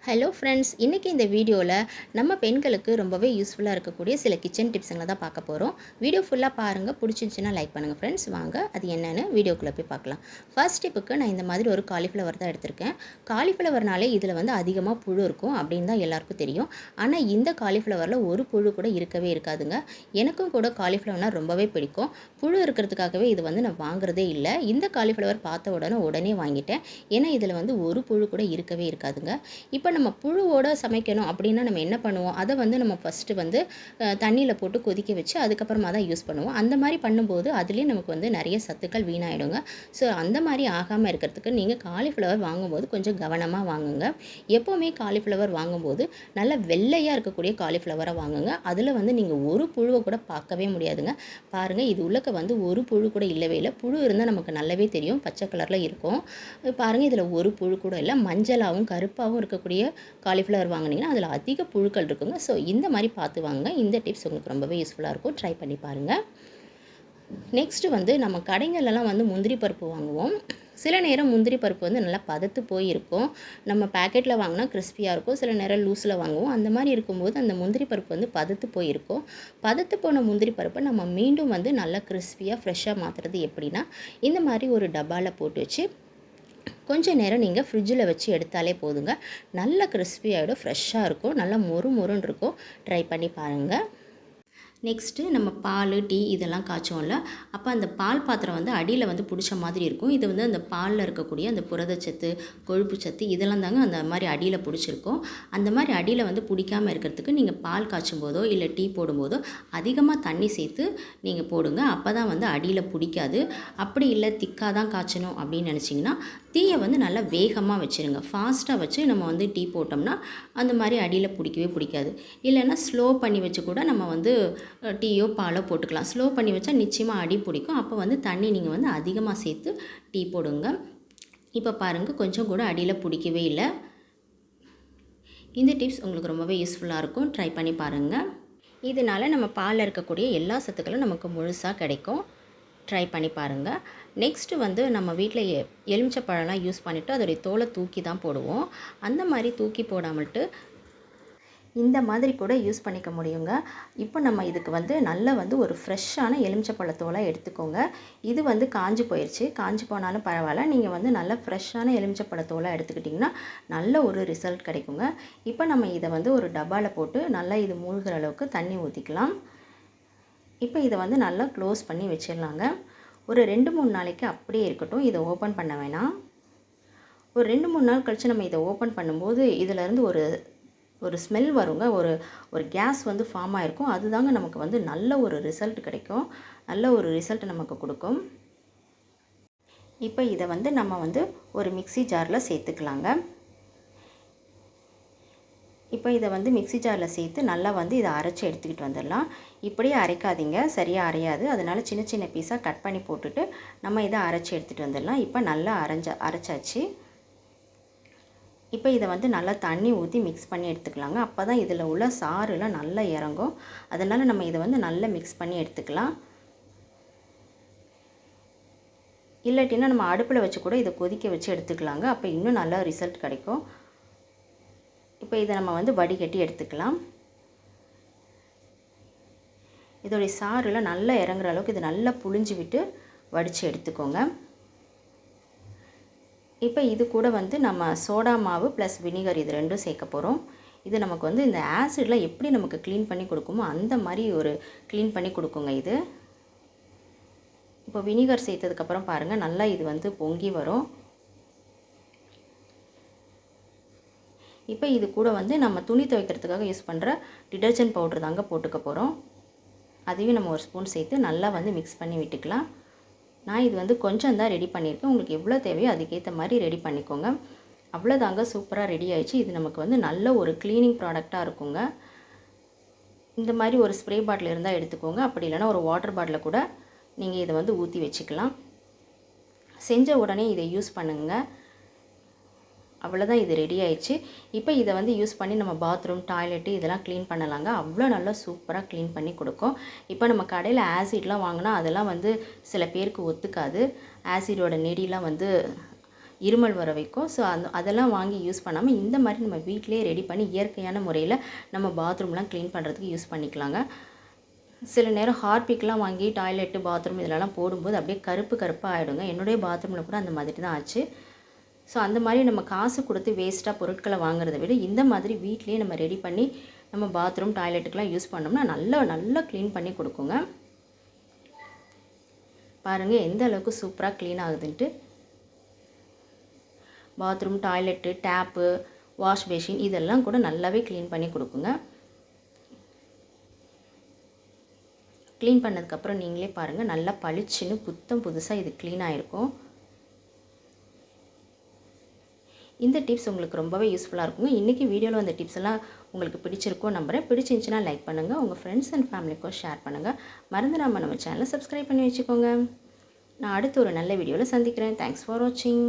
Hello friends, இன்றைக்கி இந்த வீடியோவில் நம்ம பெண்களுக்கு ரொம்பவே யூஸ்ஃபுல்லாக இருக்கக்கூடிய சில கிச்சன் டிப்ஸுங்களை தான் பார்க்க போகிறோம். வீடியோ ஃபுல்லாக பாருங்கள். பிடிச்சிருந்துச்சின்னா லைக் பண்ணுங்கள் ஃப்ரெண்ட்ஸ். வாங்க அது என்னென்னு வீடியோக்குள்ளே போய் பார்க்கலாம். ஃபர்ஸ்ட் டிப்புக்கு நான் இந்த மாதிரி ஒரு காலிஃப்ளவர் தான் எடுத்திருக்கேன். காலிஃப்ளவர்னாலே இதில் வந்து அதிகமாக புழு இருக்கும் அப்படின்னு தான் எல்லாருக்கும் தெரியும். ஆனால் இந்த காலிஃப்ளவரில் ஒரு புழு கூட இருக்கவே இருக்காதுங்க. எனக்கும் கூட காலிஃப்ளவர்னால் ரொம்பவே பிடிக்கும். புழு இருக்கிறதுக்காகவே இது வந்து நான் வாங்குறதே இல்லை. இந்த காலிஃப்ளவர் பார்த்த உடனே வாங்கிட்டேன். ஏன்னா இதில் வந்து ஒரு புழு கூட இருக்கவே இருக்காதுங்க. இப்போ நம்ம புழுவோட சமைக்கணும் அப்படின்னா நம்ம என்ன பண்ணுவோம், அதை வந்து நம்ம ஃபஸ்ட்டு வந்து தண்ணியில் போட்டு கொதிக்க வச்சு அதுக்கப்புறமா தான் யூஸ் பண்ணுவோம். அந்த மாதிரி பண்ணும்போது அதுலேயே நமக்கு வந்து நிறைய சத்துக்கள் வீணாயிடுங்க. ஸோ அந்த மாதிரி ஆகாமல் இருக்கிறதுக்கு நீங்கள் காலிஃப்ளவர் வாங்கும்போது கொஞ்சம் கவனமாக வாங்குங்க. எப்போவுமே காலிஃப்ளவர் வாங்கும்போது நல்லா வெள்ளையாக இருக்கக்கூடிய காலிஃப்ளவராக வாங்குங்க. அதில் வந்து நீங்கள் ஒரு புழுவை கூட பார்க்கவே முடியாதுங்க. பாருங்கள், இது உள்ளக்க வந்து ஒரு புழு கூட இல்லவே இல்லை. புழு இருந்தால் நமக்கு நல்லாவே தெரியும், பச்சை கலரில் இருக்கும். பாருங்கள், இதில் ஒரு புழு கூட இல்லை. மஞ்சளாகவும் கருப்பாகவும் இருக்கக்கூடிய காலிஃப்ளவர் வாங்கினீங்கன்னா அதில் அதிக புழுக்கள் இருக்குங்க. ஸோ இந்த மாதிரி பார்த்து வாங்க. இந்த டிப்ஸ் உங்களுக்கு ரொம்பவே யூஸ்ஃபுல்லாக இருக்கும். ட்ரை பண்ணி பாருங்கள். நெக்ஸ்ட்டு வந்து நம்ம கடைங்கள்லாம் வந்து முந்திரி பருப்பு வாங்குவோம். சில நேரம் முந்திரி பருப்பு வந்து நல்லா பதத்து போயிருக்கும். நம்ம பேக்கெட்டில் வாங்கினா கிறிஸ்பியாக இருக்கும். சில நேரம் லூஸில் வாங்குவோம். அந்த மாதிரி இருக்கும்போது அந்த முந்திரி பருப்பு வந்து பதத்து போயிருக்கும். பதத்து போன முந்திரி பருப்பை நம்ம மீண்டும் வந்து நல்லா கிறிஸ்பியாக ஃப்ரெஷ்ஷாக மாற்றுறது எப்படின்னா, இந்த மாதிரி ஒரு டப்பாவில் போட்டு வச்சு கொஞ்சம் நேரம் நீங்கள் ஃப்ரிட்ஜில் வச்சு எடுத்தாலே போதுங்க. நல்லா கிறிஸ்பி ஆகிடும், ஃப்ரெஷ்ஷாக இருக்கும், நல்லா மொறு மொறுன்னு இருக்கும். ட்ரை பண்ணி பாருங்கள். நெக்ஸ்ட்டு நம்ம பால், டீ இதெல்லாம் காய்ச்சோம்ல, அப்போ அந்த பால் பாத்திரம் வந்து அடியில் வந்து பிடிச்ச மாதிரி இருக்கும். இது வந்து அந்த பாலில் இருக்கக்கூடிய அந்த புரதச்சத்து, கொழுப்பு சத்து இதெல்லாம் தாங்க அந்த மாதிரி அடியில் பிடிச்சிருக்கும். அந்த மாதிரி அடியில் வந்து பிடிக்காமல் இருக்கிறதுக்கு நீங்கள் பால் காய்ச்சும் போதோ இல்லை டீ போடும்போதோ அதிகமாக தண்ணி சேர்த்து நீங்கள் போடுங்க. அப்போ தான் வந்து அடியில் பிடிக்காது. அப்படி இல்லை திக்காக தான் காய்ச்சணும் அப்படின்னு நினச்சிங்கன்னா தீயை வந்து நல்லா வேகமாக வச்சுருங்க. ஃபாஸ்ட்டாக வச்சு நம்ம வந்து டீ போட்டோம்னா அந்த மாதிரி அடியில் பிடிக்கவே பிடிக்காது. இல்லைன்னா ஸ்லோ பண்ணி வச்சு கூட நம்ம வந்து டீயோ பாலோ போட்டுக்கலாம். ஸ்லோ பண்ணி வச்சா நிச்சயமாக அடி பிடிக்கும். அப்போ வந்து தண்ணி நீங்கள் வந்து அதிகமாக சேர்த்து டீ போடுங்க. இப்போ பாருங்கள், கொஞ்சம் கூட அடியில் பிடிக்கவே இல்லை. இந்த டிப்ஸ் உங்களுக்கு ரொம்பவே யூஸ்ஃபுல்லாக இருக்கும். ட்ரை பண்ணி பாருங்கள். இதனால் நம்ம பாலில் இருக்கக்கூடிய எல்லா சத்துக்களும் நமக்கு முழுசாக கிடைக்கும். ட்ரை பண்ணி பாருங்கள். நெக்ஸ்ட்டு வந்து நம்ம வீட்டில் எலுமிச்சப்பழம்லாம் யூஸ் பண்ணிவிட்டு அதோடைய தோலை தூக்கி தான் போடுவோம். அந்த மாதிரி தூக்கி போடாமல்ட்டு இந்த மாதிரி கூட யூஸ் பண்ணிக்க முடியுங்க. இப்போ நம்ம இதுக்கு வந்து நல்ல வந்து ஒரு ஃப்ரெஷ்ஷான எலுமிச்சப்பழத்தோலை எடுத்துக்கோங்க. இது வந்து காஞ்சி போயிடுச்சு. காஞ்சி போனாலும் பரவாயில்ல, நீங்கள் வந்து நல்ல ஃப்ரெஷ்ஷான எலுமிச்சப்பழத்தோலை எடுத்துக்கிட்டிங்கன்னா நல்ல ஒரு ரிசல்ட் கிடைக்குங்க. இப்போ நம்ம இதை வந்து ஒரு டப்பாவில் போட்டு நல்லா இது மூழ்கிற அளவுக்கு தண்ணி ஊற்றிக்கலாம். இப்போ இதை வந்து நல்லா க்ளோஸ் பண்ணி வச்சிடலாங்க. ஒரு 2-3 நாளைக்கு அப்படியே இருக்கட்டும். இதை ஓப்பன் பண்ண வேணாம். ஒரு 2-3 நாள் கழித்து நம்ம இதை ஓப்பன் பண்ணும்போது இதிலேருந்து ஒரு ஸ்மெல் வருங்க. ஒரு கேஸ் வந்து ஃபார்ம் ஆகிருக்கும். அதுதாங்க நமக்கு வந்து நல்ல ஒரு ரிசல்ட் கிடைக்கும். நல்ல ஒரு ரிசல்ட் நமக்கு கொடுக்கும். இப்போ இதை வந்து நம்ம வந்து ஒரு மிக்ஸி ஜாரில் சேர்த்துக்கலாங்க. இப்போ இதை வந்து மிக்ஸி ஜாரில் சேர்த்து நல்லா வந்து இதை அரைச்சி எடுத்துக்கிட்டு வந்துடலாம். இப்படியே அரைக்காதீங்க, சரியாக அரையாது. அதனால் சின்ன சின்ன பீஸாக கட் பண்ணி போட்டுட்டு நம்ம இதை அரைச்சி எடுத்துகிட்டு வந்துடலாம். இப்போ நல்லா அரைச்சாச்சு. இப்போ இதை வந்து நல்லா தண்ணி ஊற்றி மிக்ஸ் பண்ணி எடுத்துக்கலாங்க. அப்போ தான் இதில் உள்ள சாறுலாம் நல்லா இறங்கும். அதனால் நம்ம இதை வந்து நல்லா மிக்ஸ் பண்ணி எடுத்துக்கலாம். இல்லாட்டினா நம்ம அடுப்பில் வச்சு கூட இதை கொதிக்க வச்சு எடுத்துக்கலாங்க. அப்போ இன்னும் நல்ல ரிசல்ட் கிடைக்கும். இப்போ இதை நம்ம வந்து வடிகட்டி எடுத்துக்கலாம். இதோடைய சாறுலாம் நல்லா இறங்குற அளவுக்கு இதை நல்லா புழிஞ்சு விட்டு வடித்து எடுத்துக்கோங்க. இப்போ இது கூட வந்து நம்ம சோடா மாவு ப்ளஸ் வினிகர் இது ரெண்டும் சேர்க்க போகிறோம். இது நமக்கு வந்து இந்த ஆசிட்லாம் எப்படி நமக்கு க்ளீன் பண்ணி கொடுக்குமோ அந்த மாதிரி ஒரு க்ளீன் பண்ணி கொடுக்குங்க இது. இப்போ வினிகர் சேர்த்ததுக்கப்புறம் பாருங்கள், நல்லா இது வந்து பொங்கி வரும். இப்போ இது கூட வந்து நம்ம துணி துவைக்கிறதுக்காக யூஸ் பண்ணுற டிடர்ஜென்ட் பவுடர் தாங்க போட்டுக்க போகிறோம். அதையும் நம்ம ஒரு ஸ்பூன் சேர்த்து நல்லா வந்து மிக்ஸ் பண்ணி விட்டுக்கலாம். நான் இது வந்து கொஞ்சம் தான் ரெடி பண்ணியிருக்கேன். உங்களுக்கு எவ்வளோ தேவையோ அதுக்கேற்ற மாதிரி ரெடி பண்ணிக்கோங்க. அவ்வளோதாங்க, சூப்பராக ரெடி ஆயிடுச்சு. இது நமக்கு வந்து நல்ல ஒரு க்ளீனிங் ப்ராடக்டாக இருக்குங்க. இந்த மாதிரி ஒரு ஸ்ப்ரே பாட்டில் இருந்தால் எடுத்துக்கோங்க. அப்படி இல்லைனா ஒரு வாட்டர் பாட்டிலில் கூட நீங்கள் இதை வந்து ஊற்றி வச்சுக்கலாம். செஞ்ச உடனே இதை யூஸ் பண்ணுங்கள். அவ்வளோதான், இது ரெடி ஆயிடுச்சு. இப்போ இதை வந்து யூஸ் பண்ணி நம்ம பாத்ரூம், டாய்லெட்டு இதெல்லாம் க்ளீன் பண்ணலாங்க. அவ்வளோ நல்லா சூப்பராக க்ளீன் பண்ணி கொடுக்கும். இப்போ நம்ம கடையில் ஆசிட்லாம் வாங்கினா அதெல்லாம் வந்து சில பேருக்கு ஒத்துக்காது. ஆசிடோட நெடிலாம் வந்து இருமல் வர வைக்கும். ஸோ அதெல்லாம் வாங்கி யூஸ் பண்ணாமல் இந்த மாதிரி நம்ம வீட்டிலேயே ரெடி பண்ணி இயற்கையான முறையில் நம்ம பாத்ரூம்லாம் க்ளீன் பண்ணுறதுக்கு யூஸ் பண்ணிக்கலாங்க. சில நேரம் ஹார்பிக்லாம் வாங்கி டாய்லெட்டு பாத்ரூம் இதிலலாம் போடும்போது அப்படியே கருப்பு கருப்பாக ஆகிடுங்க. என்னுடைய பாத்ரூமில் கூட அந்த மாதிரி தான் ஆச்சு. ஸோ அந்த மாதிரி நம்ம காசு கொடுத்து வேஸ்ட்டாக பொருட்களை வாங்குறதை விட இந்த மாதிரி வீட்டிலேயே நம்ம ரெடி பண்ணி நம்ம பாத்ரூம் டாய்லெட்டுக்கெலாம் யூஸ் பண்ணோம்னா நல்லா க்ளீன் பண்ணி கொடுக்குங்க. பாருங்கள் எந்த அளவுக்கு சூப்பராக க்ளீன் ஆகுதுன்ட்டு. Bathroom, toilet, tap, wash basin இதெல்லாம் கூட நல்லாவே க்ளீன் பண்ணி கொடுக்குங்க. க்ளீன் பண்ணதுக்கப்புறம் நீங்களே பாருங்கள் நல்லா பளிச்சுன்னு புதுசாக இது க்ளீன் ஆகிருக்கும். இந்த டிப்ஸ் உங்களுக்கு ரொம்பவே யூஸ்ஃபுல்லாக இருக்குங்க. இன்றைக்கி வீடியோவில் வந்த டிப்ஸ் எல்லாம் உங்களுக்கு பிடிச்சிருக்கும் நம்புகிறேன். பிடிச்சிருந்துச்சுன்னா லைக் பண்ணுங்கள், உங்கள் ஃப்ரெண்ட்ஸ் அண்ட் ஃபேமிலிக்கும் ஷேர் பண்ணுங்கள். மறந்துடாமல் நம்ம சேனலை சப்ஸ்கிரைப் பண்ணி வச்சுக்கோங்க. நான் அடுத்து ஒரு நல்ல வீடியோவில் சந்திக்கிறேன். தேங்க்ஸ் ஃபார் வாட்சிங்.